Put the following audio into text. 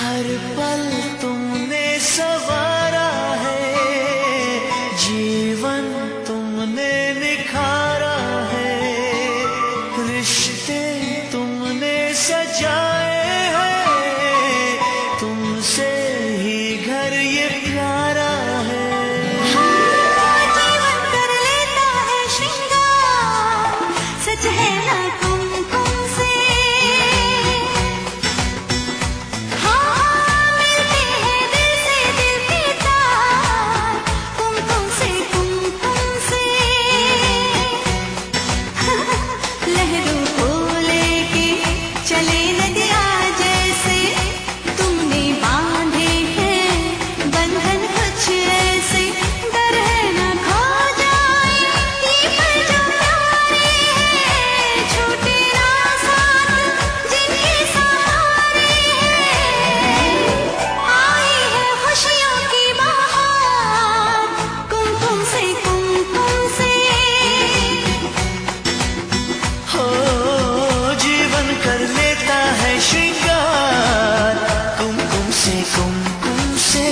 हर पल तुमने सवारा है, जीवन तुमने निखारा है, रिश्ते तुमने सजाए हैं, तुमसे ही घर ये प्यारा है। जीवन कर लेता है श्रृंगार, सच है ना कुमकुम से। हाँ मिलते हैं दिल से दिल के तार, कुमकुम से कुमकुम से। लहरों को लेके चले नदियाँ जैसे, तुमने बांधे हैं बंधन कुछ ऐसे। डर है ना खो जाए ये पल जो प्यारे हैं, छूटे ना साथ जिनके सहारे हैं। आई है खुशियों की बहार, कुमकुम से कुमकुम से। हो जीवन कर लेता है श्रृंगार, कुमकुम से कुमकुम से।